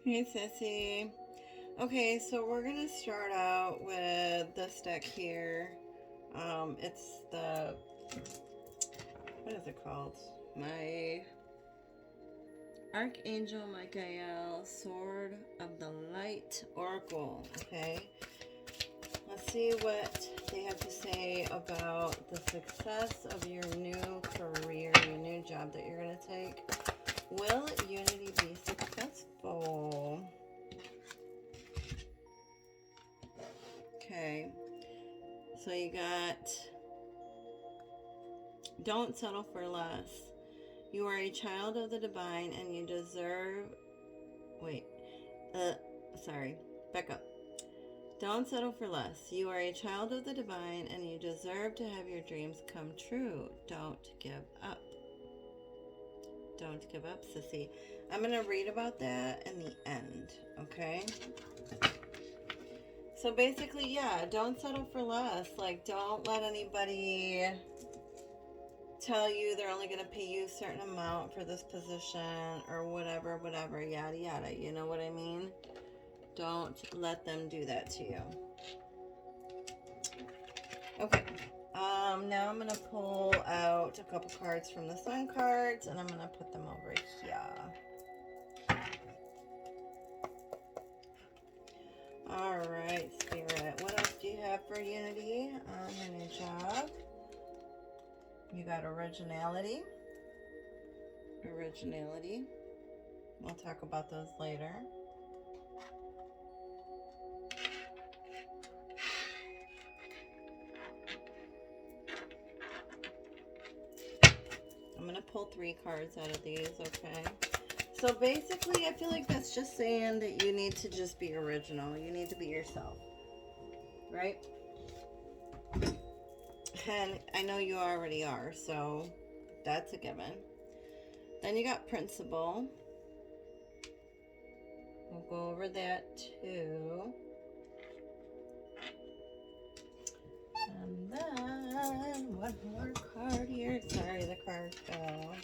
Hey, Sissy. Okay, so we're gonna start out with this deck here. It's the, what is it called? My Archangel Michael Sword of the Light Oracle. Okay, let's see what they have to say about the success of your new career, your new job that you're gonna take. Will Unity be successful? Okay, so you got don't settle for less. You are a child of the divine and you deserve. Wait, sorry, back up. Don't settle for less. You are a child of the divine and you deserve to have your dreams come true. Don't give up. Don't give up, sissy. I'm going to read about that in the end, okay? So basically, yeah, don't settle for less. Like, don't let anybody tell you they're only going to pay you a certain amount for this position or whatever, yada yada. You know what I mean? Don't let them do that to you. Okay. Now I'm going to pull out a couple cards from the Sun cards and I'm going to put them over here. All right, Spirit. What else do you have for Unity on your new job? You got originality. Originality. We'll talk about those later. I'm going to pull 3 cards out of these, okay? So basically, I feel like that's just saying that you need to just be original. You need to be yourself, right? And I know you already are, so that's a given. Then you got principle. We'll go over that too. And then one more card here. Sorry, the card fell.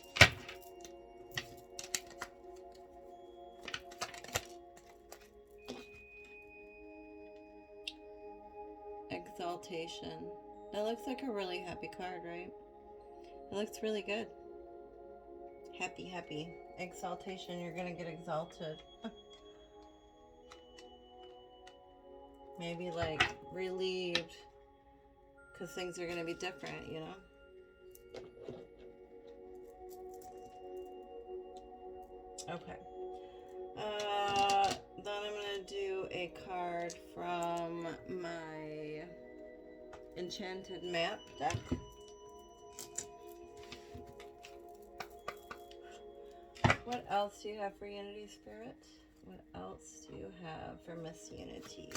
Exaltation. That looks like a really happy card, right? It looks really good. Happy, happy. Exaltation, you're gonna get exalted. Maybe like relieved because things are gonna be different, you know? Okay. Then I'm gonna do a card from my Enchanted Map deck. What else do you have for Unity Spirit? What else do you have for Miss Unity?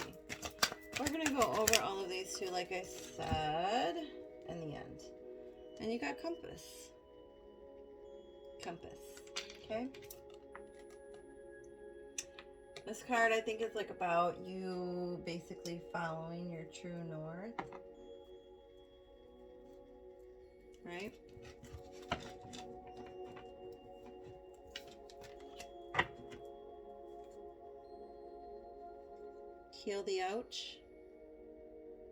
We're going to go over all of these too, like I said, in the end. And you got Compass. Compass. Okay? This card, I think, is like about you basically following your true north. Right? Heal the ouch.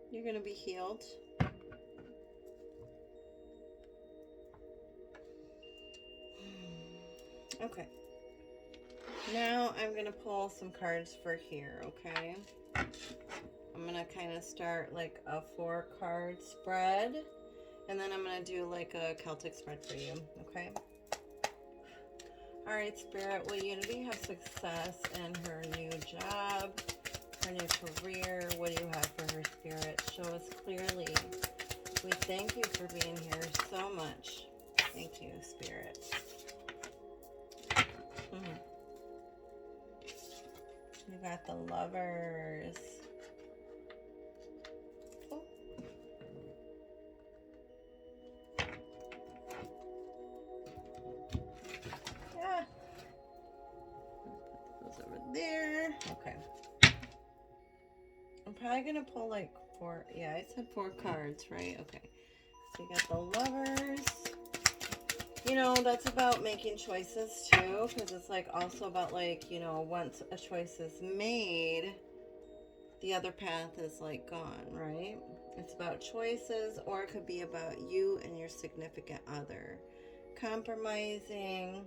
You're going to be healed. Okay. Now I'm going to pull some cards for here, okay? I'm going to kind of start like a 4-card spread. And then I'm going to do like a Celtic spread for you, okay? Alright, Spirit, will Unity have success in her new job, her new career? What do you have for her, Spirit? Show us clearly. We thank you for being here so much. Thank you, Spirit. You got the Lovers. Oh. Yeah. Put those over there. Okay. I'm probably going to pull like 4. Yeah, I said 4 cards, right? Okay. So you got the Lovers. You know, that's about making choices too, because it's like also about like, you know, once a choice is made, the other path is like gone, right? It's about choices, or it could be about you and your significant other compromising.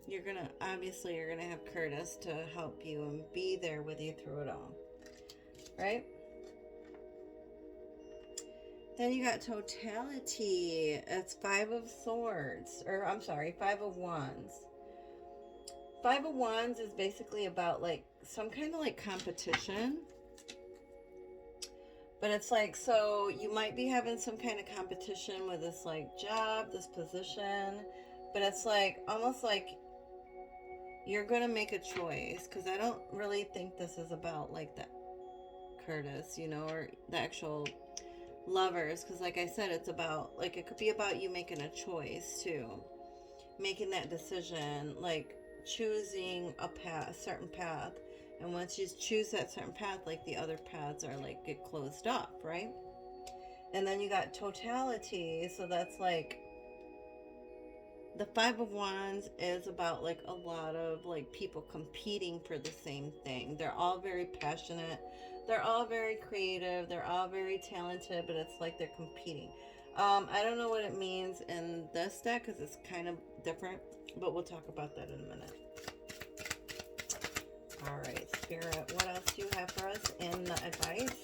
You're gonna, obviously, you're gonna have Curtis to help you and be there with you through it all, right? Then you got totality. It's 5 of swords, or I'm sorry, 5 of wands. 5 of wands is basically about like some kind of like competition. But it's like, so you might be having some kind of competition with this like job, this position. But it's like almost like you're going to make a choice, because I don't really think this is about like the Curtis, you know, or the actual lovers, because like I said, it's about like, it could be about you making a choice too, making that decision, like choosing a path, a certain path. And once you choose that certain path, like the other paths are like get closed up, right? And then you got totality, so that's like the 5 of wands is about like a lot of like people competing for the same thing. They're all very passionate, they're all very creative, they're all very talented, but it's like they're competing. I don't know what it means in this deck because it's kind of different, but we'll talk about that in a minute. All right, Spirit, what else do you have for us in the advice?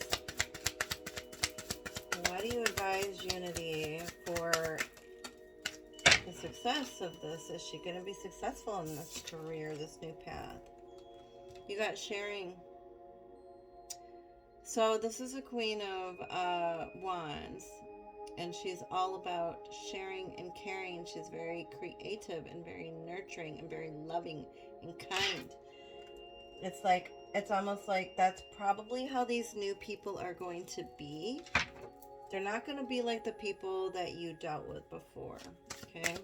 What do you advise Unity for the success of this? Is she going to be successful in this career, this new path? You got sharing. So this is a Queen of Wands, and she's all about sharing and caring. She's very creative and very nurturing and very loving and kind. It's like, it's almost like that's probably how these new people are going to be. They're not going to be like the people that you dealt with before, okay?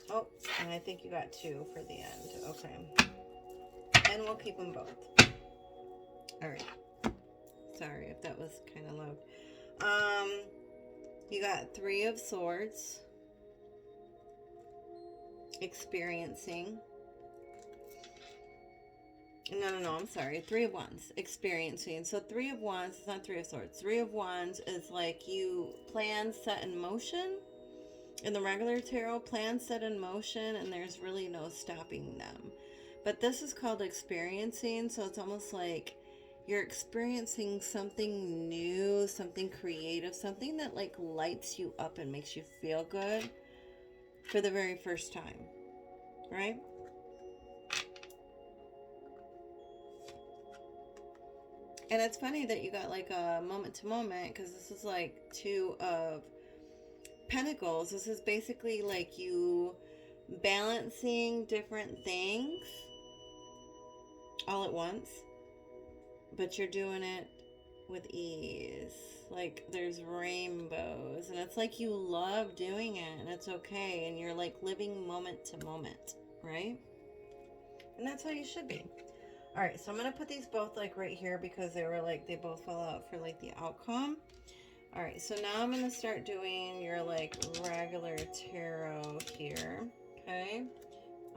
Oh, and I think you got 2 for the end, okay. And we'll keep them both. All right. Sorry if that was kind of loud. You got 3 of swords. Experiencing. No, I'm sorry. 3 of wands. Experiencing. So 3 of wands is not 3 of swords. 3 of wands is like you plan, set in motion. In the regular tarot, plan set in motion, and there's really no stopping them. But this is called experiencing, so it's almost like you're experiencing something new, something creative, something that like lights you up and makes you feel good for the very first time, right? And it's funny that you got like a moment to moment, because this is like 2 of Pentacles. This is basically like you balancing different things all at once, but you're doing it with ease. Like there's rainbows, and it's like you love doing it, and it's okay, and you're like living moment to moment, right? And that's how you should be. All right, so I'm gonna put these both like right here, because they were like, they both fell out for like the outcome. All right, so now I'm gonna start doing your like regular tarot here, okay?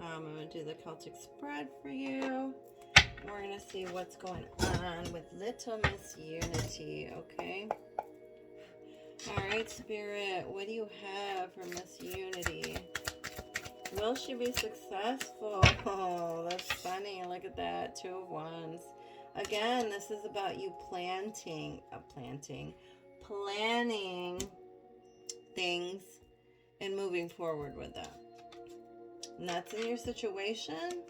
I'm gonna do the Celtic spread for you. We're gonna see what's going on with little Miss Unity, okay? All right, Spirit, what do you have for Miss Unity? Will she be successful? Oh, that's funny. Look at that. 2 of wands. Again, this is about you planning things and moving forward with them. And that's in your situation.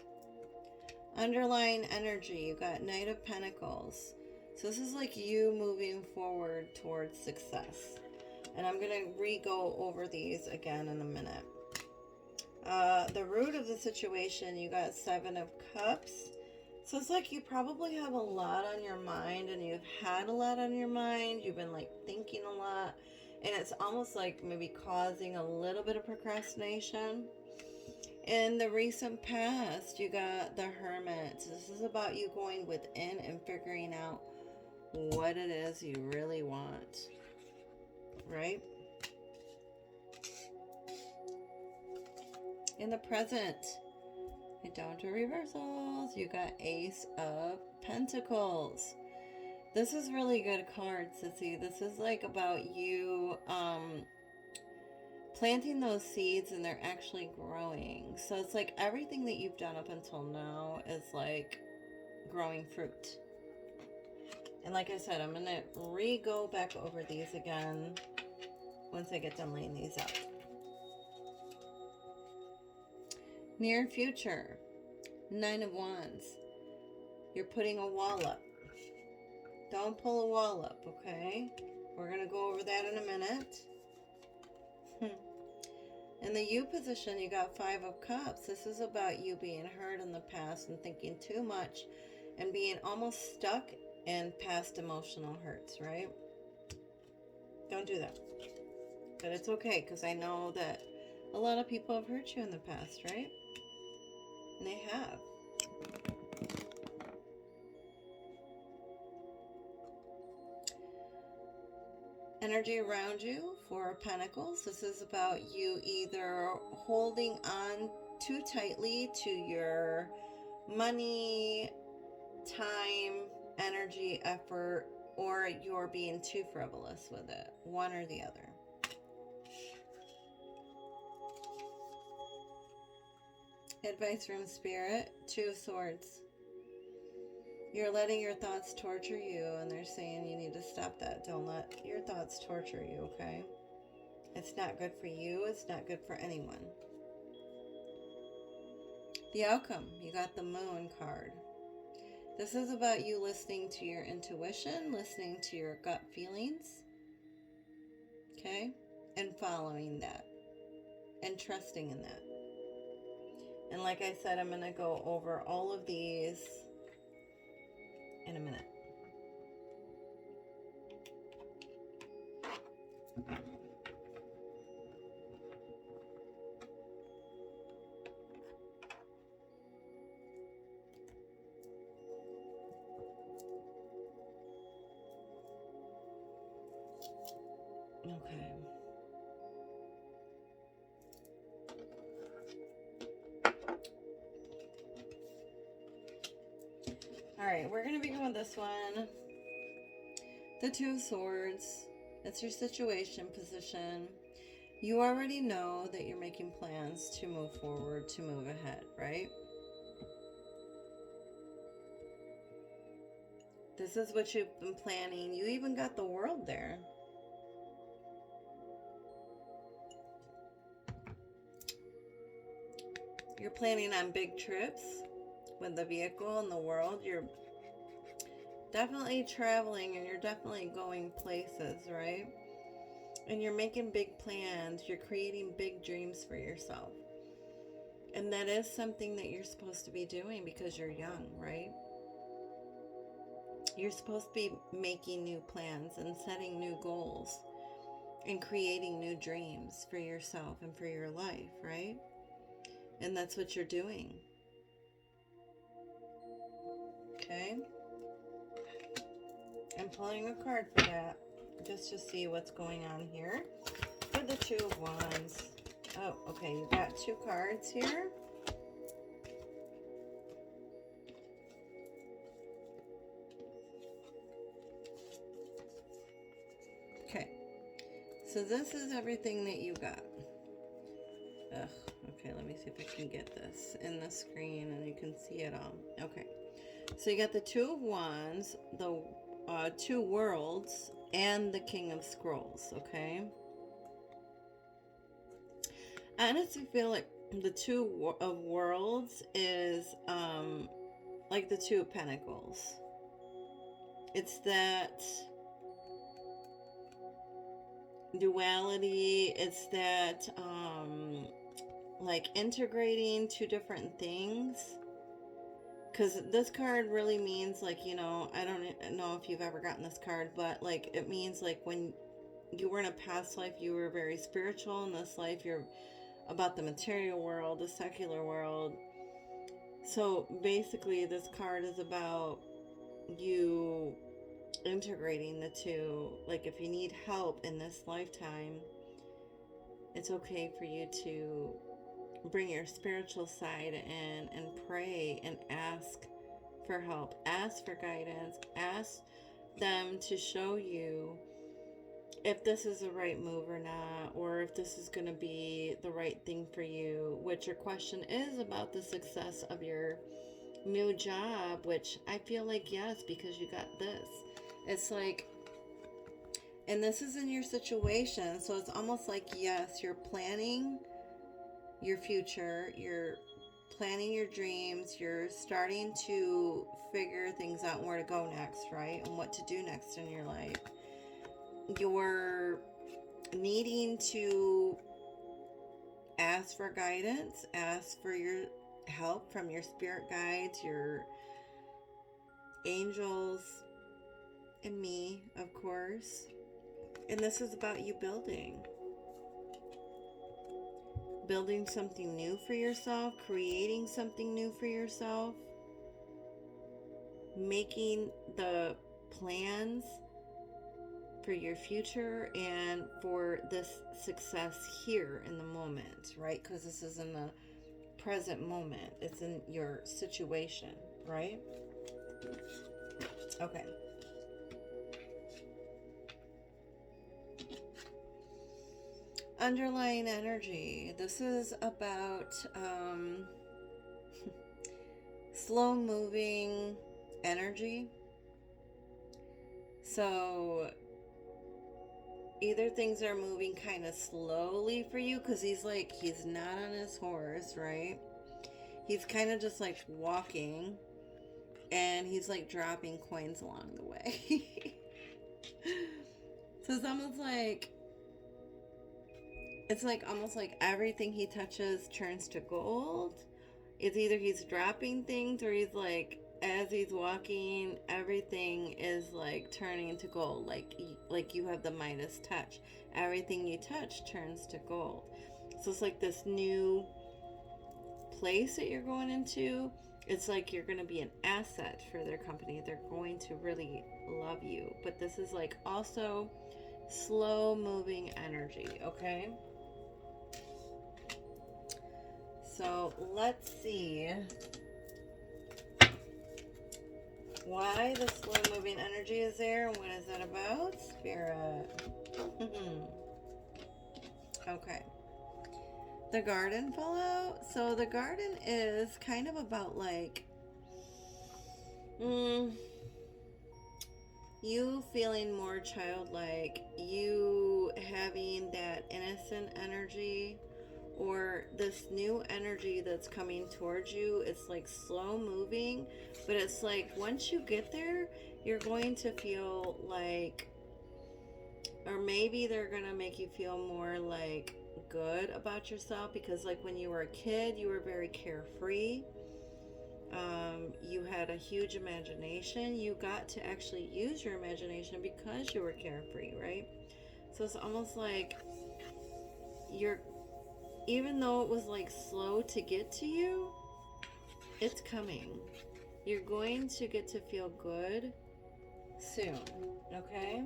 Underlying energy, you got Knight of Pentacles. So this is like you moving forward towards success. And I'm going to re-go over these again in a minute. The root of the situation, you got 7 of Cups. So it's like you probably have a lot on your mind, and you've had a lot on your mind. You've been like thinking a lot, and it's almost like maybe causing a little bit of procrastination. In the recent past, you got the Hermit. This is about you going within and figuring out what it is you really want, right? In the present, I don't do reversals. You got Ace of Pentacles. This is really good cards, Sissy. This is like about you planting those seeds and they're actually growing. So it's like everything that you've done up until now is like growing fruit. And like I said, I'm going to go back over these again once I get done laying these out. Near future, 9 of Wands. You're putting a wall up. Don't pull a wall up, okay? We're going to go over that in a minute. In the you position, you got 5 of Cups. This is about you being hurt in the past and thinking too much and being almost stuck in past emotional hurts, right? Don't do that. But it's okay, because I know that a lot of people have hurt you in the past, right? And they have. Energy around you, 4 of Pentacles. This is about you either holding on too tightly to your money, time, energy, effort, or you're being too frivolous with it. One or the other. Advice from Spirit, 2 of Swords. You're letting your thoughts torture you, and they're saying you need to stop that. Don't let your thoughts torture you, okay? It's not good for you. It's not good for anyone. The outcome, you got the Moon card. This is about you listening to your intuition, listening to your gut feelings, okay? And following that, and trusting in that. And like I said, I'm going to go over all of these in a minute. Okay. All right, we're going to begin with this one. The 2 of Swords. It's your situation position. You already know that you're making plans to move forward, to move ahead, right? This is what you've been planning. You even got the World there. You're planning on big trips with the vehicle and the World. You're definitely traveling and you're definitely going places, right? And you're making big plans. You're creating big dreams for yourself. And that is something that you're supposed to be doing because you're young, right? You're supposed to be making new plans and setting new goals and creating new dreams for yourself and for your life, right? And that's what you're doing. Okay? I'm pulling a card for that just to see what's going on here. For the 2 of Wands. Oh, okay. You got 2 cards here. Okay. So this is everything that you got. Ugh. Okay, let me see if I can get this in the screen and you can see it all. Okay. So you got the 2 of Wands, the 2 Worlds, and the King of Scrolls, okay? I honestly feel like the 2 of Worlds is like the 2 of Pentacles. It's that duality. It's that like integrating 2 different things. Because this card really means, like, you know, I don't know if you've ever gotten this card, but, like, it means, like, when you were in a past life, you were very spiritual. In this life, you're about the material world, the secular world. So, basically, this card is about you integrating the 2. Like, if you need help in this lifetime, it's okay for you to bring your spiritual side in and pray and ask for help, ask for guidance, ask them to show you if this is the right move or not, or if this is going to be the right thing for you, which your question is about the success of your new job, which I feel like yes, because you got this. It's like, and this is in your situation, so it's almost like yes, you're planning your future, you're planning your dreams, you're starting to figure things out, where to go next, right? And what to do next in your life. You're needing to ask for guidance, ask for your help from your spirit guides, your angels, and me, of course. And this is about you building something new for yourself, creating something new for yourself, making the plans for your future and for this success here in the moment, right? Because this is in the present moment. It's in your situation, right? Okay. Underlying energy. This is about slow moving energy. So either things are moving kind of slowly for you, because he's not on his horse, right? He's kind of just like walking, and he's like dropping coins along the way. So it's like almost like everything he touches turns to gold. It's either he's dropping things, or he's like, as he's walking, everything is like turning to gold. Like you have the Midas touch. Everything you touch turns to gold. So it's like this new place that you're going into. It's like you're going to be an asset for their company. They're going to really love you. But this is like also slow moving energy, okay? So let's see why the slow moving energy is there and what is that about, Spirit? Okay. The garden fell out. So the garden is kind of about like you feeling more childlike, you having that innocent energy, or this new energy that's coming towards you. It's like slow moving, but it's like once you get there, you're going to feel like, or maybe they're gonna make you feel more like good about yourself, because like when you were a kid, you were very carefree. You had a huge imagination. You got to actually use your imagination because you were carefree, right? So it's almost like you're, even though it was like slow to get to you, it's coming. You're going to get to feel good soon, okay?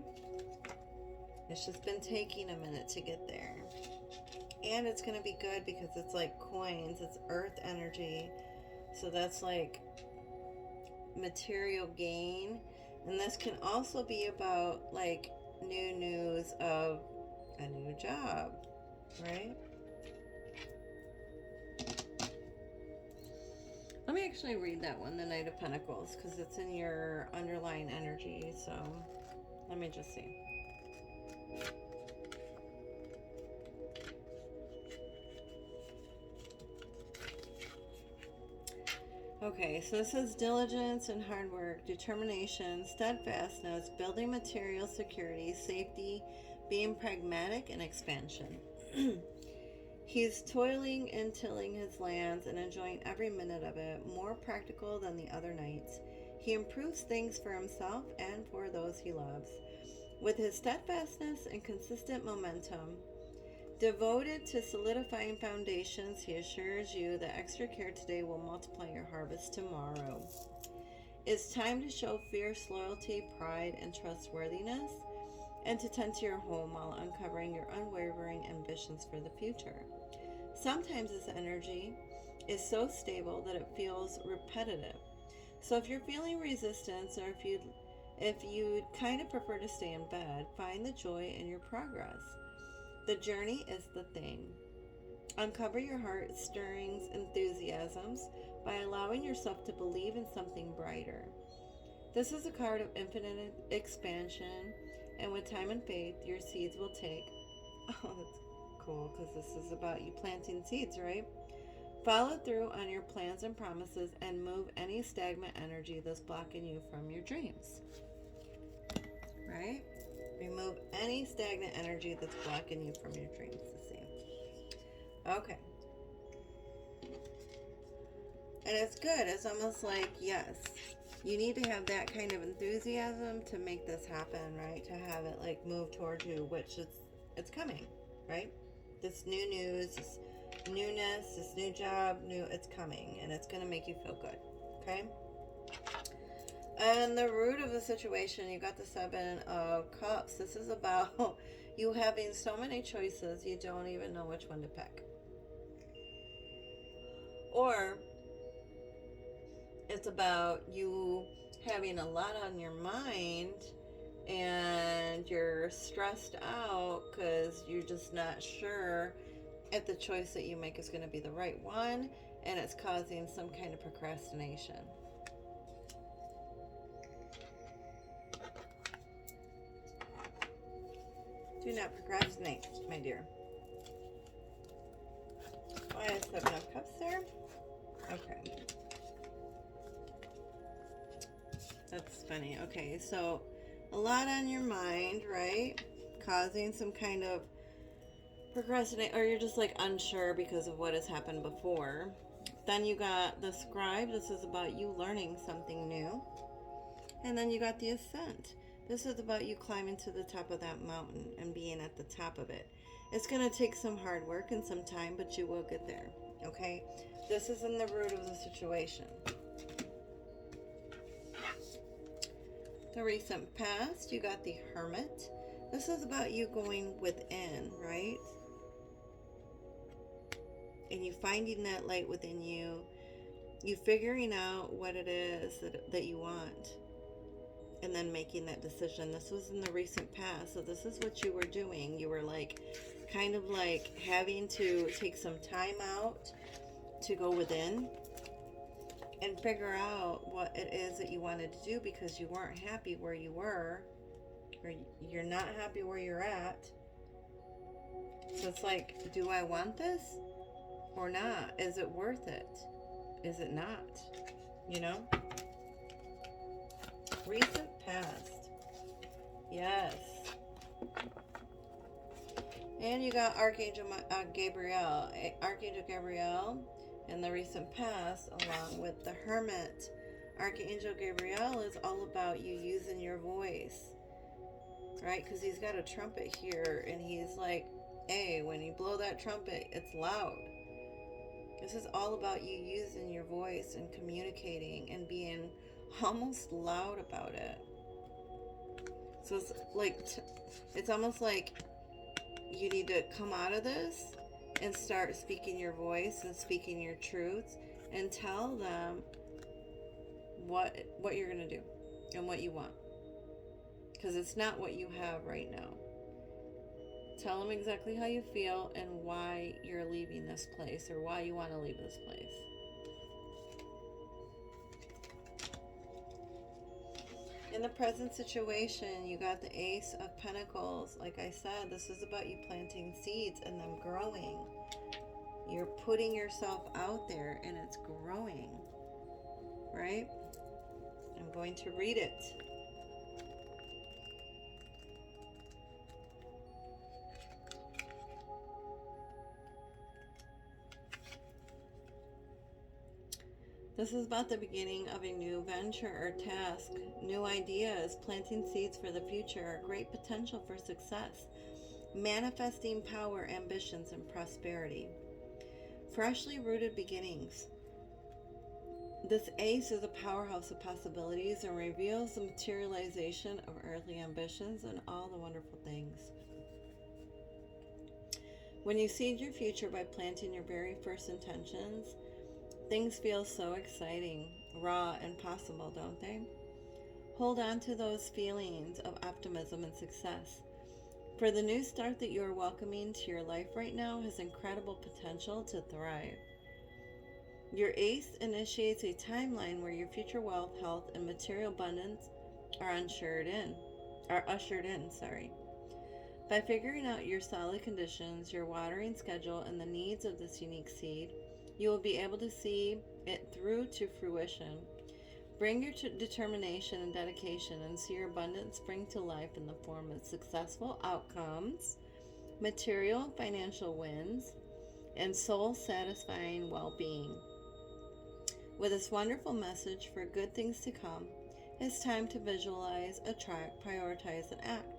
It's just been taking a minute to get there. And it's going to be good because it's like coins, it's earth energy. So that's like material gain. And this can also be about like new news of a new job, right? Let me actually read that one, the Knight of Pentacles, because it's in your underlying energy. So let me just see. Okay, so this is diligence and hard work, determination, steadfastness, building material security, safety, being pragmatic, and expansion. He's toiling and tilling his lands and enjoying every minute of it, more practical than the other knights. He improves things for himself and for those he loves. With his steadfastness and consistent momentum, devoted to solidifying foundations, he assures you that extra care today will multiply your harvest tomorrow. It's time to show fierce loyalty, pride, and trustworthiness, and to tend to your home while uncovering your unwavering ambitions for the future. Sometimes this energy is so stable that it feels repetitive. So if you're feeling resistance, or if you'd kind of prefer to stay in bed, find the joy in your progress. The journey is the thing. Uncover your heart stirrings enthusiasms by allowing yourself to believe in something brighter. This is a card of infinite expansion, and with time and faith, your seeds will take. Oh, that's cool, because this is about you planting seeds, right? Follow through on your plans and promises and move any stagnant energy that's blocking you from your dreams. Right? Remove any stagnant energy that's blocking you from your dreams. Let's see. Okay. And it's good. It's almost like, yes, you need to have that kind of enthusiasm to make this happen, right? To have it like move towards you, which it's coming, right? This new news, this newness, this new job, it's coming, and it's going to make you feel good. Okay? And the root of the situation, you got the 7 of Cups. This is about you having so many choices you don't even know which one to pick. Or it's about you having a lot on your mind and you're stressed out because you're just not sure if the choice that you make is going to be the right one, and it's causing some kind of procrastination. Do not procrastinate, my dear. Why is 7 of Cups there? Okay. That's funny. Okay, so a lot on your mind, right? Causing some kind of procrastinate, or you're just like unsure because of what has happened before. Then you got the Scribe. This is about you learning something new. And then you got the Ascent. This is about you climbing to the top of that mountain and being at the top of it. It's going to take some hard work and some time, but you will get there. Okay? This is in the root of the situation. The recent past, you got the Hermit. This is about you going within, right? And you finding that light within you. You figuring out what it is that you want. And then making that decision. This was in the recent past. So this is what you were doing. You were like, kind of like having to take some time out to go within and figure out what it is that you wanted to do, because you weren't happy where you were, or you're not happy where you're at. So it's like, do I want this or not? Is it worth it? Is it not? You know? Recent past. Yes. And you got Archangel Gabriel. Archangel Gabriel in the recent past, along with the Hermit. Archangel Gabriel is all about you using your voice, right? Because he's got a trumpet here, and he's like, hey, when you blow that trumpet, it's loud. This is all about you using your voice and communicating and being almost loud about it. So it's like, it's almost like you need to come out of this and start speaking your voice and speaking your truths, and tell them what you're going to do and what you want, because it's not what you have right now. Tell them exactly how you feel and why you're leaving this place, or why you want to leave this place. In the present situation, you got the Ace of Pentacles. Like I said, this is about you planting seeds and them growing. You're putting yourself out there and it's growing, right? I'm going to read it. This is about the beginning of a new venture or task, new ideas, planting seeds for the future, great potential for success, manifesting power, ambitions, and prosperity. Freshly rooted beginnings. This ace is a powerhouse of possibilities and reveals the materialization of earthly ambitions and all the wonderful things. When you seed your future by planting your very first intentions, things feel so exciting, raw, and possible, don't they? Hold on to those feelings of optimism and success. For the new start that you are welcoming to your life right now has incredible potential to thrive. Your ace initiates a timeline where your future wealth, health, and material abundance are ushered in. By figuring out your solid conditions, your watering schedule, and the needs of this unique seed, you will be able to see it through to fruition. Bring your determination and dedication and see your abundance spring to life in the form of successful outcomes, material financial wins, and soul-satisfying well-being. With this wonderful message for good things to come, it's time to visualize, attract, prioritize, and act.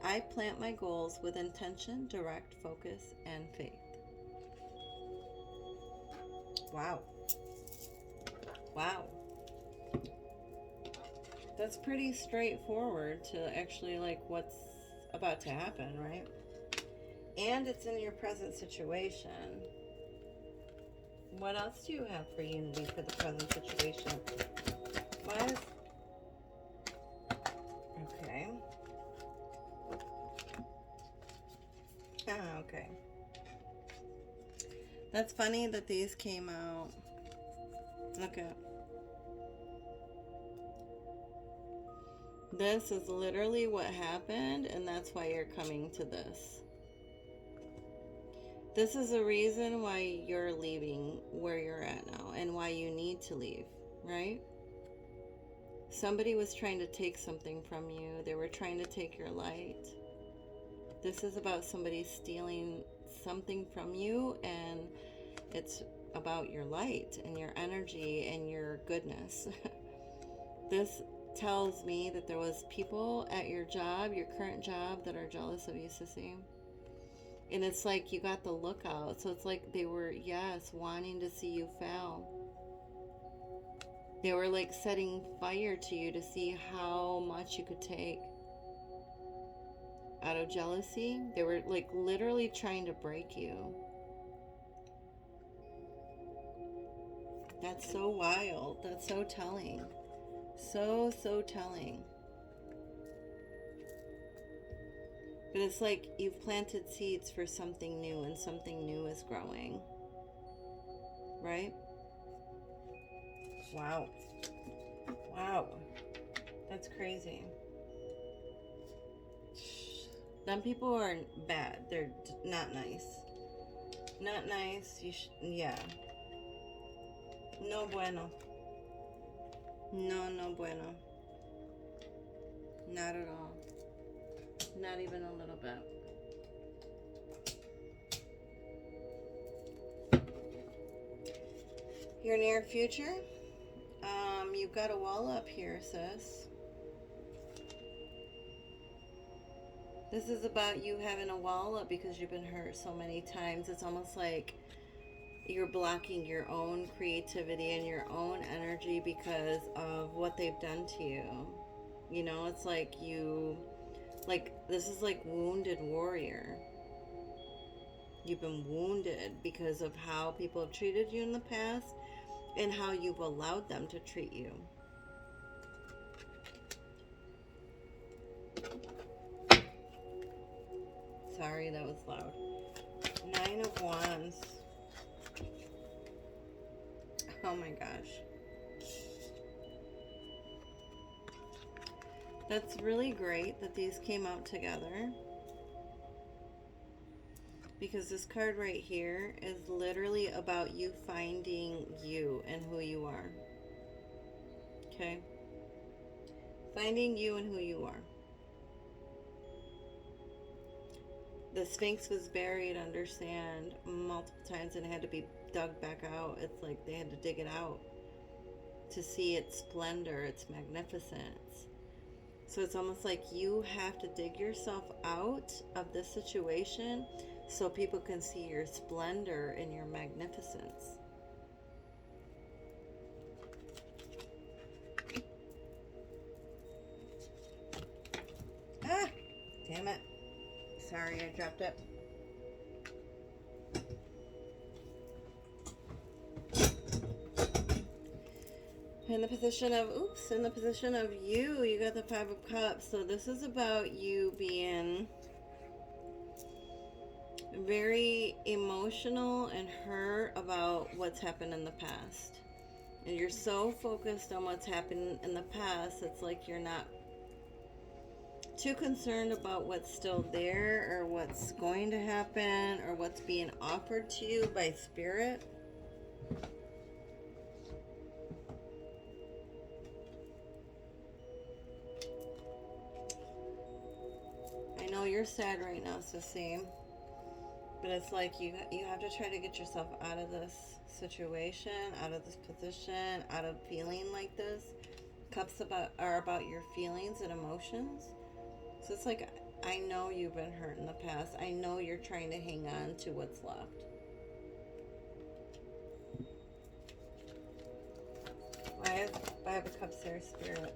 I plant my goals with intention, direct focus, and faith. Wow. Wow. That's pretty straightforward to actually like what's about to happen, right? And it's in your present situation. What else do you have for unity for the present situation? What? Okay. Okay. That's funny that these came out. Look at. This is literally what happened, and that's why you're coming to this. This is a reason why you're leaving where you're at now and why you need to leave, right? Somebody was trying to take something from you. They were trying to take your light. This is about somebody stealing something from you, and it's about your light and your energy and your goodness. This tells me that there was people at your job, your current job, that are jealous of you, sissy. And it's like you got the lookout. So it's like they were, yes, wanting to see you fail. They were like setting fire to you to see how much you could take. Out of jealousy, they were like literally trying to break you. That's so wild. That's so telling. So telling. But it's like you've planted seeds for something new, and something new is growing. Right? Wow. Wow. That's crazy. Some people are bad. They're not nice. Not nice. Yeah. No bueno. No bueno. Not at all. Not even a little bit. Your near future? You've got a wall up here, sis. This is about you having a wall up because you've been hurt so many times. It's almost like you're blocking your own creativity and your own energy because of what they've done to you. You know, it's like this is like wounded warrior. You've been wounded because of how people have treated you in the past and how you've allowed them to treat you. Sorry, that was loud. 9 of Wands. Oh my gosh. That's really great that these came out together. Because this card right here is literally about you finding you and who you are. Okay? Finding you and who you are. The Sphinx was buried under sand multiple times and had to be dug back out. It's like they had to dig it out to see its splendor, its magnificence. So it's almost like you have to dig yourself out of this situation so people can see your splendor and your magnificence. Ah! Damn it. Sorry, I dropped it. In the position of, in the position of you got the Five of Cups. So this is about you being very emotional and hurt about what's happened in the past. And you're so focused on what's happened in the past, it's like you're not too concerned about what's still there or what's going to happen or what's being offered to you by Spirit. I know you're sad right now, Sissy, but it's like you have to try to get yourself out of this situation, out of this position, out of feeling like this. Cups are about your feelings and emotions. So it's like, I know you've been hurt in the past. I know you're trying to hang on to what's left. Five of Cups there, Spirit.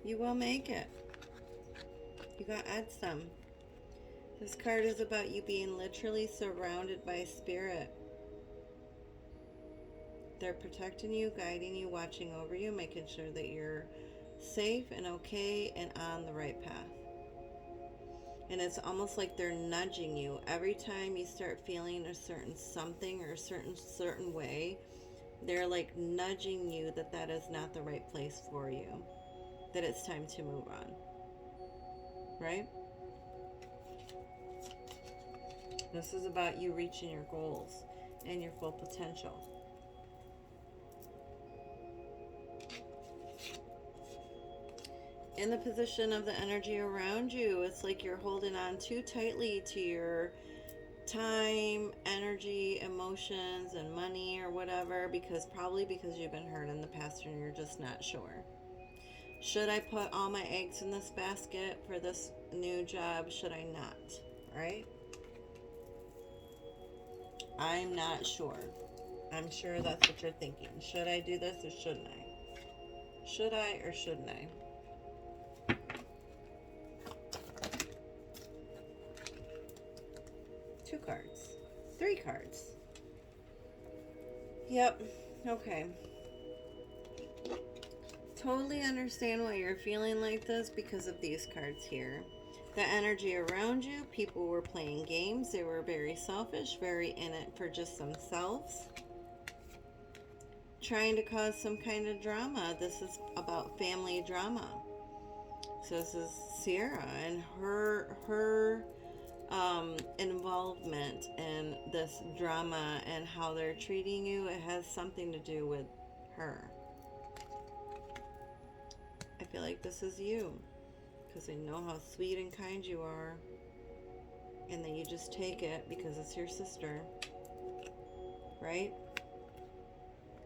You will make it. You got some. This card is about you being literally surrounded by Spirit. They're protecting you, guiding you, watching over you, making sure that you're safe and okay and on the right path. And it's almost like they're nudging you every time you start feeling a certain something or a certain way. They're like nudging you that is not the right place for you, that it's time to move on, right? This is about you reaching your goals and your full potential. In the position of the energy around you, it's like you're holding on too tightly to your time, energy, emotions, and money or whatever, probably because you've been hurt in the past and you're just not sure. Should I put all my eggs in this basket for this new job? Should I not? Right? I'm not sure. I'm sure that's what you're thinking. Should I do this or shouldn't I? Should I or shouldn't I? Two cards. Three cards. Yep. Okay. Totally understand why you're feeling like this because of these cards here. The energy around you, people were playing games. They were very selfish, very in it for just themselves. Trying to cause some kind of drama. This is about family drama. So this is Sierra and her involvement in this drama and how they're treating you. It has something to do with her. I feel like this is you because they know how sweet and kind you are, and then you just take it because it's your sister, right?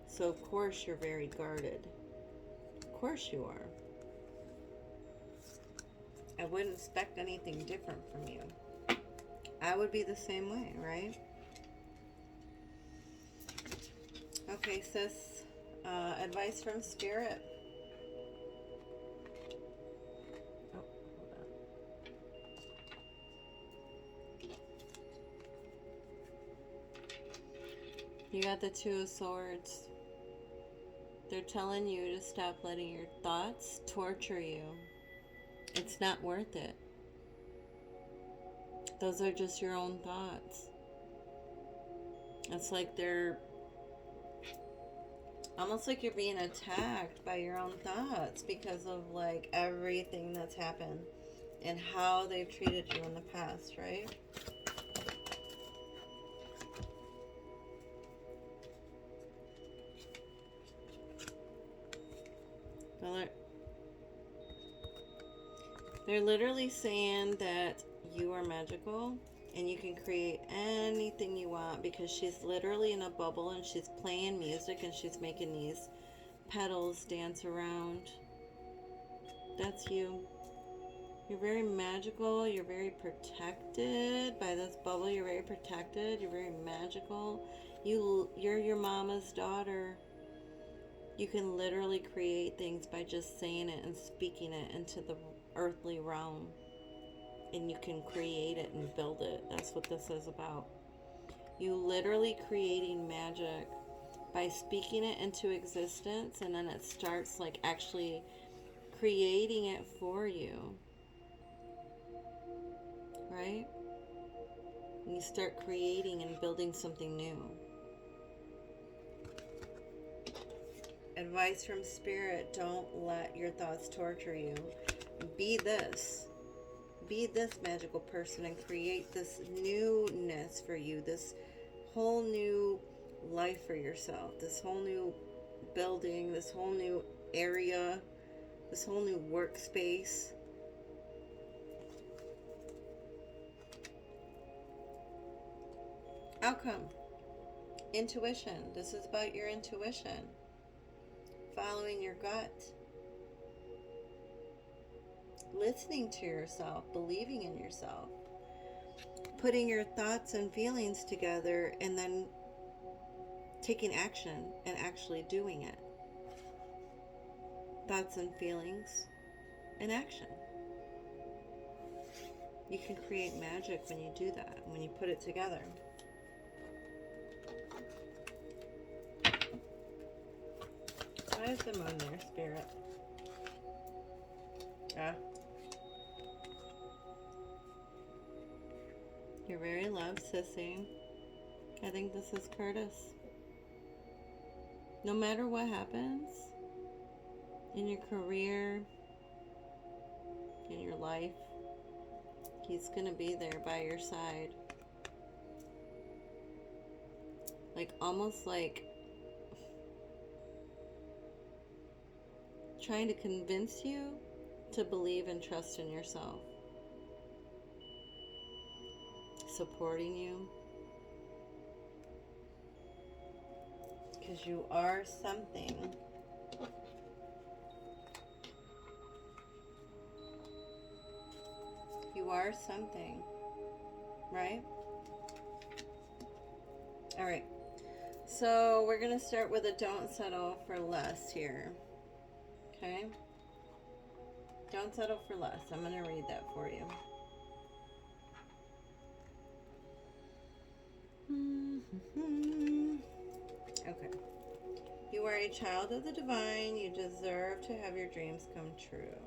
So of course you're very guarded. Of course you are. I wouldn't expect anything different from you. I would be the same way, right? Okay, sis, advice from Spirit. Oh, hold on. You got the Two of Swords. They're telling you to stop letting your thoughts torture you. It's not worth it. Those are just your own thoughts. It's like they're almost like you're being attacked by your own thoughts because of like everything that's happened and how they've treated you in the past, right? They're literally saying that you are magical and you can create anything you want because she's literally in a bubble and she's playing music and she's making these petals dance around. That's you. You're very magical. You're very protected by this bubble. You're very protected. You're very magical. You're your mama's daughter. You can literally create things by just saying it and speaking it into the earthly realm. And you can create it and build it. That's what this is about. You literally creating magic by speaking it into existence, and then it starts like actually creating it for you, right? And you start creating and building something new. Advice from Spirit: don't let your thoughts torture you. Be this. Be this magical person and create this newness for you, this whole new life for yourself, this whole new building, this whole new area, this whole new workspace. Outcome. Intuition. This is about your intuition. Following your gut. Listening to yourself. Believing in yourself. Putting your thoughts and feelings together and then taking action and actually doing it. Thoughts and feelings and action. You can create magic when you do that, when you put it together. Why is the moon there, Spirit? Ah. You're very loved, sissy. I think this is Curtis. No matter what happens in your career, in your life, he's going to be there by your side. Like, almost like trying to convince you to believe and trust in yourself. Supporting you. Because you are something. You are something. Right? Alright. So we're going to start with a don't settle for less here. Okay? Don't settle for less. I'm going to read that for you. Okay. You are a child of the divine. You deserve to have your dreams come true.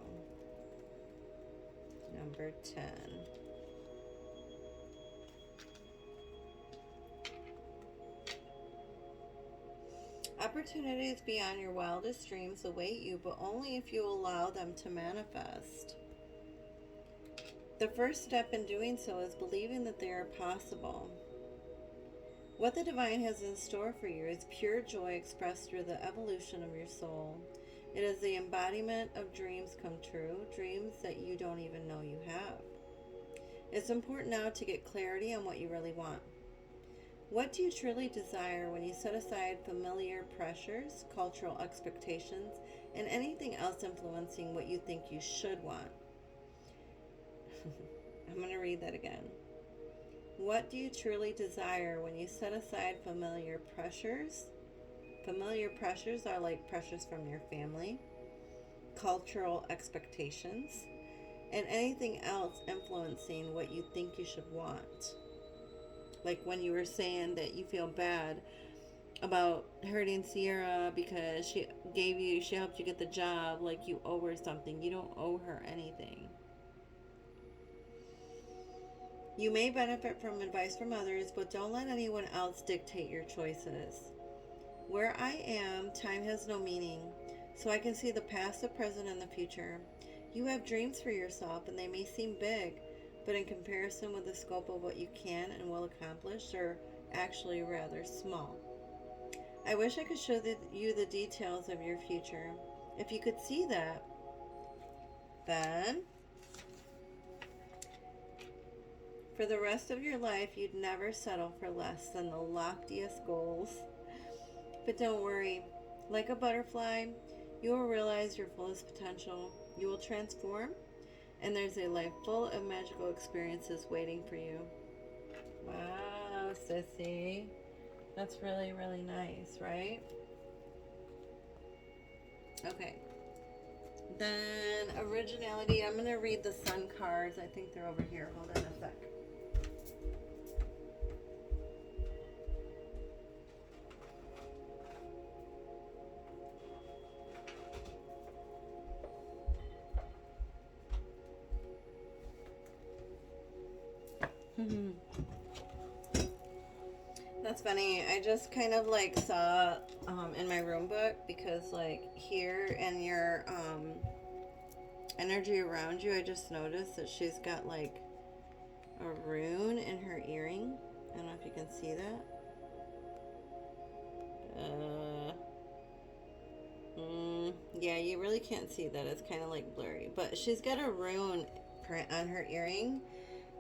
Number 10. Opportunities beyond your wildest dreams await you, but only if you allow them to manifest. The first step in doing so is believing that they are possible. What the divine has in store for you is pure joy expressed through the evolution of your soul. It is the embodiment of dreams come true, dreams that you don't even know you have. It's important now to get clarity on what you really want. What do you truly desire when you set aside familiar pressures, cultural expectations, and anything else influencing what you think you should want? I'm going to read that again. What do you truly desire when you set aside familiar pressures? Familiar pressures are like pressures from your family, cultural expectations, and anything else influencing what you think you should want. Like when you were saying that you feel bad about hurting Sierra because she helped you get the job, like you owe her something. You don't owe her anything. You may benefit from advice from others, but don't let anyone else dictate your choices. Where I am, time has no meaning, so I can see the past, the present, and the future. You have dreams for yourself, and they may seem big, but in comparison with the scope of what you can and will accomplish, they're actually rather small. I wish I could show you the details of your future. If you could see that, then for the rest of your life, you'd never settle for less than the loftiest goals. But don't worry, like a butterfly, you will realize your fullest potential. You will transform, and there's a life full of magical experiences waiting for you. Wow, sissy. That's really, really nice, right? Okay. Then originality. I'm going to read the sun cards. I think they're over here. Hold on a sec. Mm-hmm. That's funny. I just kind of like saw in my room book, because like here in your energy around you, I just noticed that she's got like a rune in her earring. I don't know if you can see that. Yeah, you really can't see that. It's kind of like blurry. But she's got a rune print on her earring,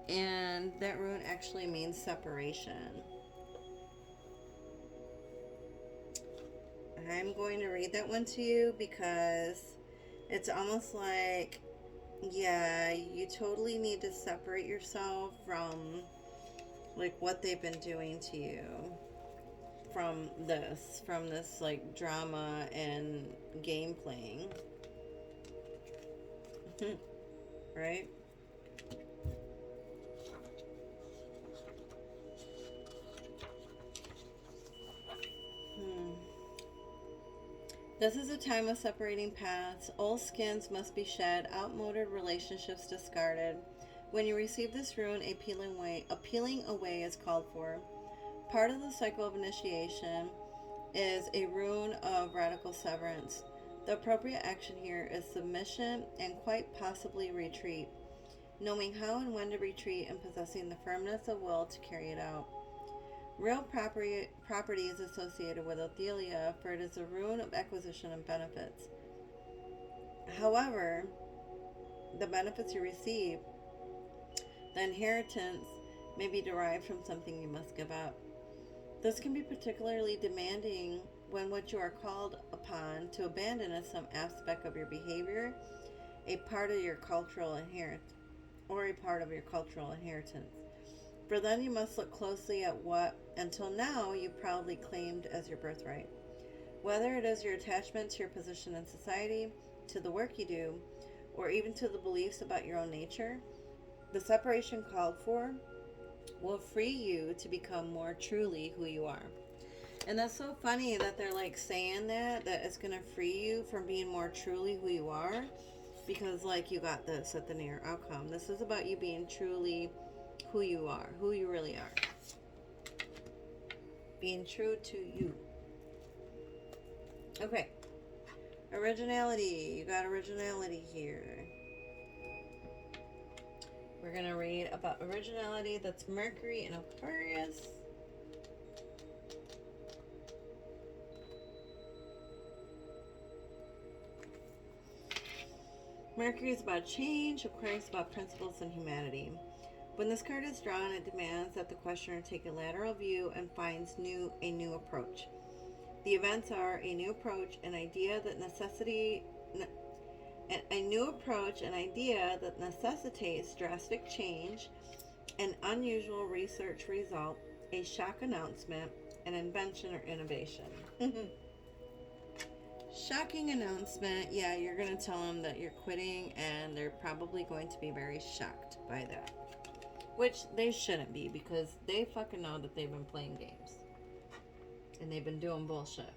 and that rune actually means separation. I'm going to read that one to you because it's almost like, yeah, you totally need to separate yourself from like what they've been doing to you, from this like drama and game playing. Right? This is a time of separating paths. Old skins must be shed, outmoded relationships discarded. When you receive this rune, a peeling away is called for. Part of the cycle of initiation is a rune of radical severance. The appropriate action here is submission and quite possibly retreat, knowing how and when to retreat and possessing the firmness of will to carry it out. Real property is associated with Othelia, for it is a rune of acquisition and benefits. However, the benefits you receive, the inheritance, may be derived from something you must give up. This can be particularly demanding when what you are called upon to abandon is some aspect of your behavior, a part of your cultural inheritance. For then you must look closely at what, until now, you proudly claimed as your birthright. Whether it is your attachment to your position in society, to the work you do, or even to the beliefs about your own nature, the separation called for will free you to become more truly who you are. And that's so funny that they're like saying that it's going to free you from being more truly who you are, because like you got this at the near outcome. This is about you being truly who you are, who you really are. Being true to you. Okay. Originality. You got originality here. We're going to read about originality. That's Mercury in Aquarius. Mercury is about change. Aquarius is about principles and humanity. When this card is drawn, it demands that the questioner take a lateral view and finds a new approach. The events are a new approach, an idea that necessitates drastic change, an unusual research result, a shock announcement, an invention or innovation. Shocking announcement. Yeah, you're going to tell them that you're quitting, and they're probably going to be very shocked by that. Which they shouldn't be, because they fucking know that they've been playing games. And they've been doing bullshit.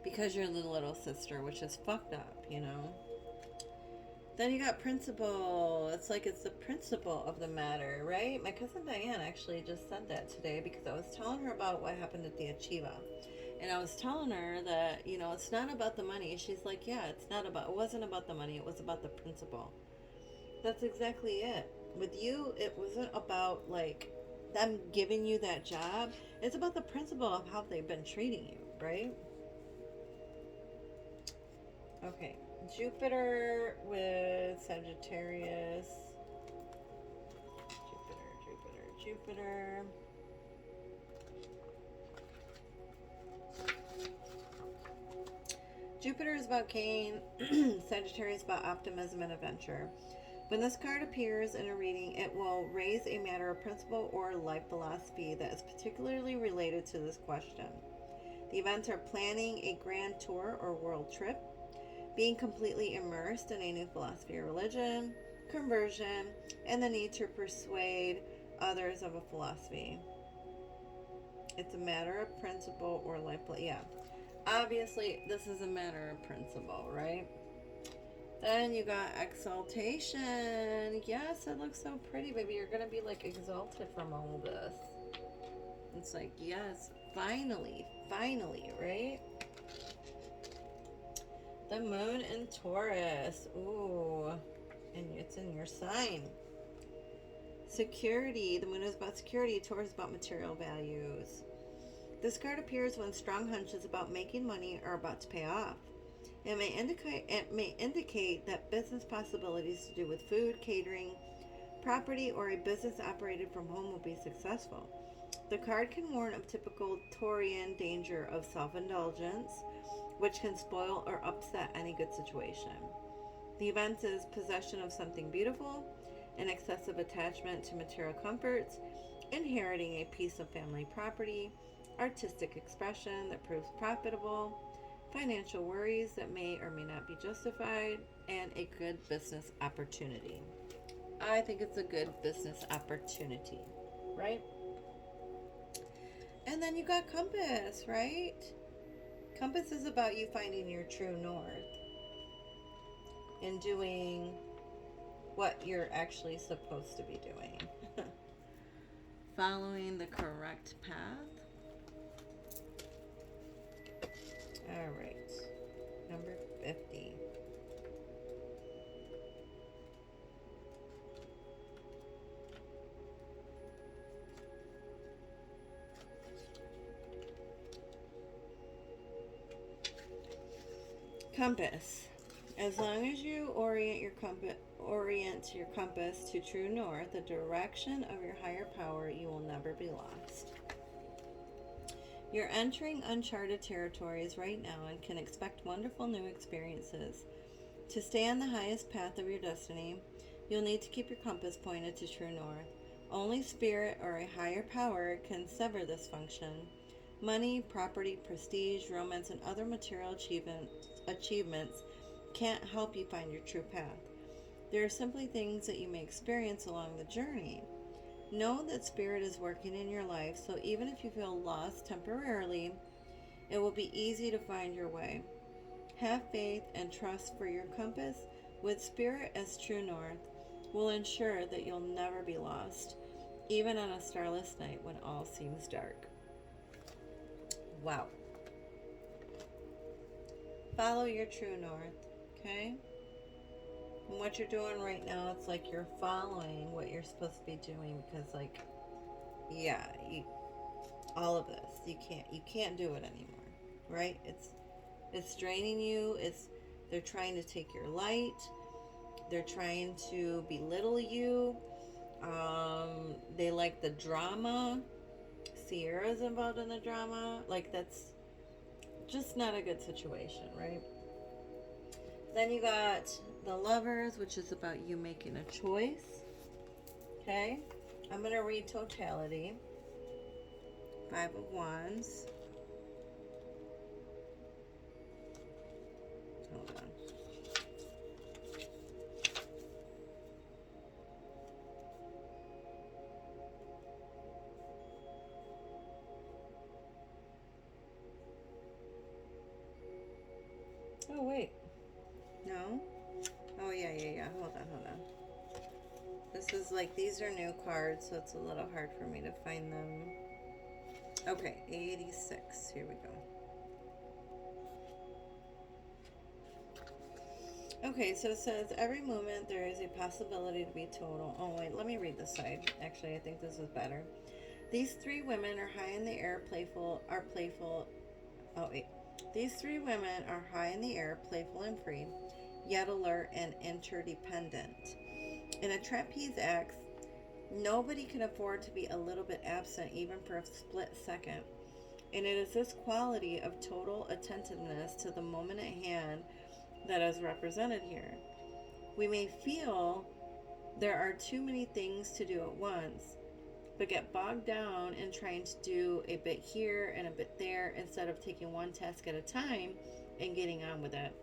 Because you're the little sister, which is fucked up, you know? Then you got principle. It's like it's the principle of the matter, right? My cousin Diane actually just said that today, because I was telling her about what happened at the Achieva. And I was telling her that, you know, it's not about the money. She's like, yeah, it wasn't about the money. It was about the principle. That's exactly it. With you, it wasn't about like them giving you that job. It's about the principle of how they've been treating you, right? Okay, Jupiter with Sagittarius. Jupiter. Jupiter is about gain. Sagittarius is about optimism and adventure. When this card appears in a reading, it will raise a matter of principle or life philosophy that is particularly related to this question. The events are planning a grand tour or world trip, being completely immersed in a new philosophy or religion, conversion, and the need to persuade others of a philosophy. It's a matter of principle or life. Yeah. Obviously, this is a matter of principle, right? And you got exaltation. Yes, it looks so pretty, baby. You're going to be like exalted from all this. It's like, yes, finally, right? The moon in Taurus. Ooh, and it's in your sign. Security. The moon is about security. Taurus is about material values. This card appears when strong hunches about making money are about to pay off. It may indicate that business possibilities to do with food, catering, property, or a business operated from home will be successful. The card can warn of typical Taurian danger of self-indulgence, which can spoil or upset any good situation. The event is possession of something beautiful, an excessive attachment to material comforts, inheriting a piece of family property, artistic expression that proves profitable, financial worries that may or may not be justified, and a good business opportunity. I think it's a good business opportunity, right? And then you got Compass, right? Compass is about you finding your true north and doing what you're actually supposed to be doing. Following the correct path. All right. Number 50. Compass. As long as you orient your compass to true north, the direction of your higher power, you will never be lost. You're entering uncharted territories right now and can expect wonderful new experiences. To stay on the highest path of your destiny, you'll need to keep your compass pointed to true north. Only spirit or a higher power can sever this function. Money, property, prestige, romance, and other material achievements can't help you find your true path. There are simply things that you may experience along the journey. Know that Spirit is working in your life, so even if you feel lost temporarily, it will be easy to find your way. Have faith and trust, for your compass, with Spirit as true north, will ensure that you'll never be lost, even on a starless night when all seems dark. Wow. Follow your true north, okay? And what you're doing right now, it's like you're following what you're supposed to be doing, because, like, yeah, all of this, you can't do it anymore, right? It's draining you. They're trying to take your light. They're trying to belittle you. They like the drama. Sierra's involved in the drama. Like, that's just not a good situation, right? Then you got the Lovers, which is about you making a choice. Okay? I'm going to read totality. 5 of Wands. Hold on. Oh, wait. No? Oh, yeah. Hold on. This is like, these are new cards, so it's a little hard for me to find them. Okay, 86. Here we go. Okay, so it says, every moment there is a possibility to be total. Oh, wait, let me read this side. Actually, I think this is better. These 3 women are high in the air, playful. Oh, wait. These 3 women are high in the air, playful and free, yet alert and interdependent. In a trapeze act, nobody can afford to be a little bit absent, even for a split second. And it is this quality of total attentiveness to the moment at hand that is represented here. We may feel there are too many things to do at once, but get bogged down in trying to do a bit here and a bit there instead of taking one task at a time and getting on with it.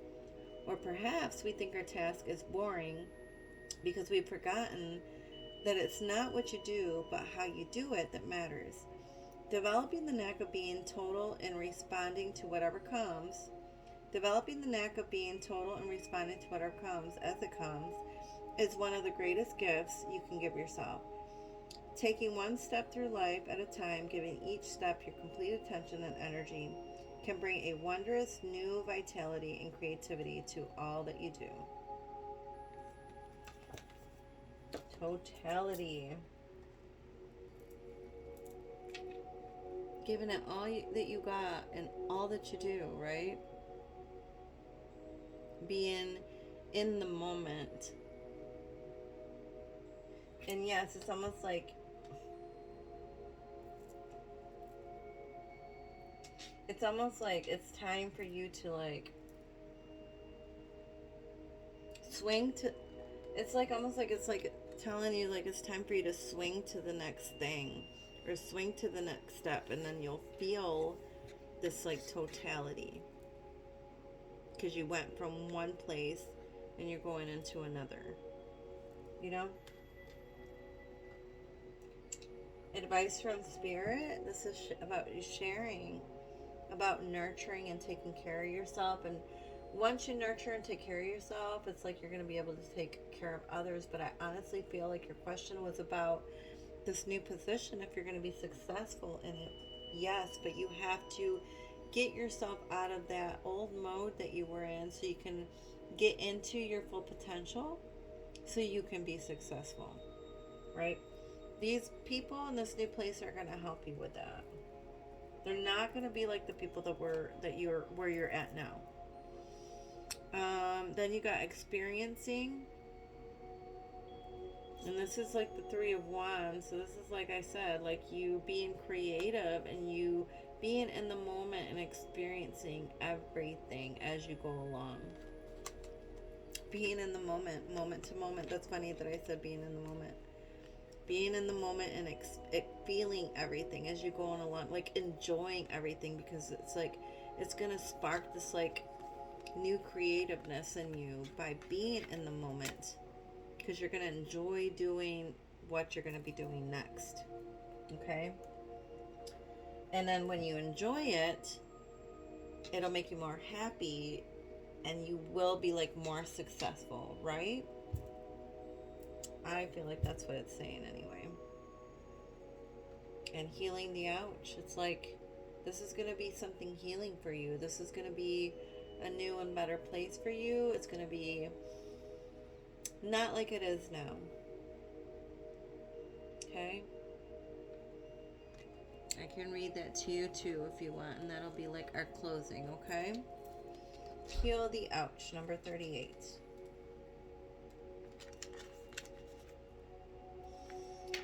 Or perhaps we think our task is boring because we've forgotten that it's not what you do, but how you do it that matters. Developing the knack of being total and responding to whatever comes Developing the knack of being total and responding to whatever comes as it comes is one of the greatest gifts you can give yourself. Taking one step through life at a time, giving each step your complete attention and energy, can bring a wondrous new vitality and creativity to all that you do. Totality. Giving it all that you got and all that you do, right? Being in the moment. And yes, it's almost like it's time for you to like swing to, it's like almost like it's like telling you like it's time for you to swing to the next thing or swing to the next step, and then you'll feel this like totality because you went from one place and you're going into another, you know. Advice from Spirit. This is about you sharing, about nurturing and taking care of yourself. And once you nurture and take care of yourself, it's like you're going to be able to take care of others. But I honestly feel like your question was about this new position, if you're going to be successful in it. Yes, but you have to get yourself out of that old mode that you were in so you can get into your full potential so you can be successful, right? These people in this new place are going to help you with that. They're not going to be like the people where you're at now. Then you got experiencing, and this is like the Three of Wands. So this is, like I said, like you being creative and you being in the moment and experiencing everything as you go along. Being in the moment, moment to moment. That's funny that I said being in the moment. Being in the moment and feeling everything as you're going along, like enjoying everything, because it's like it's gonna spark this like new creativeness in you by being in the moment, because you're gonna enjoy doing what you're gonna be doing next. Okay, and then when you enjoy it, it'll make you more happy and you will be like more successful, right? I feel like that's what it's saying anyway. And healing the ouch. It's like this is going to be something healing for you. This is going to be a new and better place for you. It's going to be not like it is now. Okay? I can read that to you too if you want, and that'll be like our closing, okay? Heal the ouch, number 38.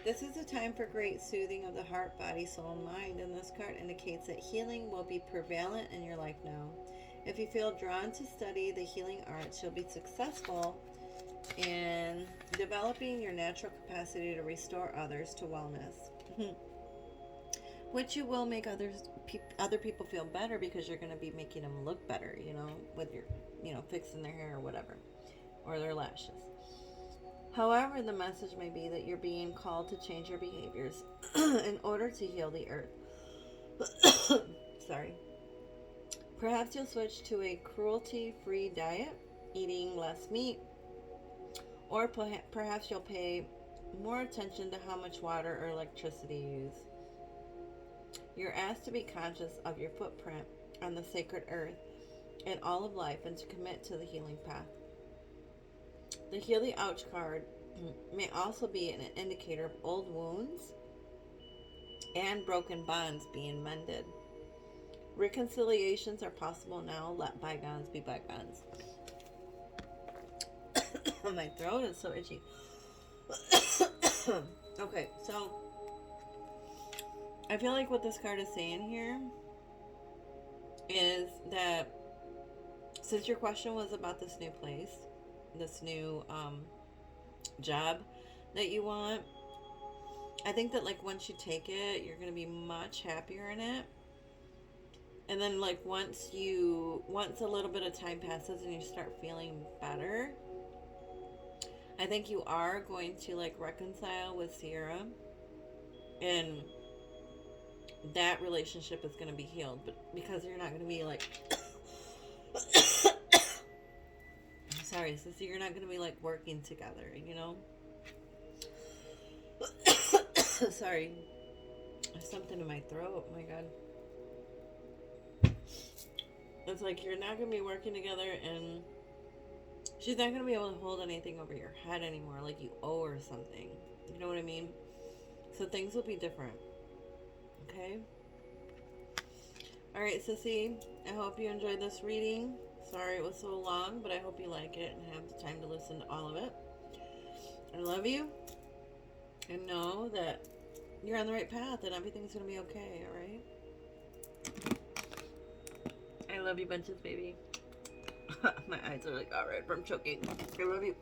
This is a time for great soothing of the heart, body, soul, and mind, and this card indicates that healing will be prevalent in your life now. If you feel drawn to study the healing arts, you'll be successful in developing your natural capacity to restore others to wellness, which you will make other people feel better, because you're going to be making them look better, you know, with your, you know, fixing their hair or whatever, or their lashes. However, the message may be that you're being called to change your behaviors in order to heal the earth. Sorry. Perhaps you'll switch to a cruelty-free diet, eating less meat, or perhaps you'll pay more attention to how much water or electricity you use. You're asked to be conscious of your footprint on the sacred earth and all of life, and to commit to the healing path. The Heal the Ouch card may also be an indicator of old wounds and broken bonds being mended. Reconciliations are possible now. Let bygones be bygones. My throat is so itchy. Okay, so I feel like what this card is saying here is that since your question was about this new place, this new job that you want, I think that like once you take it, you're going to be much happier in it. And then like once a little bit of time passes and you start feeling better, I think you are going to like reconcile with Sierra, and that relationship is going to be healed, but because you're not going to be like Sorry, Sissy, you're not going to be like working together, you know? Sorry. There's something in my throat. Oh my God. It's like you're not going to be working together, and she's not going to be able to hold anything over your head anymore, like you owe her something. You know what I mean? So things will be different. Okay? Alright, Sissy. I hope you enjoyed this reading. Sorry it was so long, but I hope you like it and have the time to listen to all of it. I love you. And know that you're on the right path and everything's going to be okay, alright? I love you bunches, baby. My eyes are like all red from choking. I love you.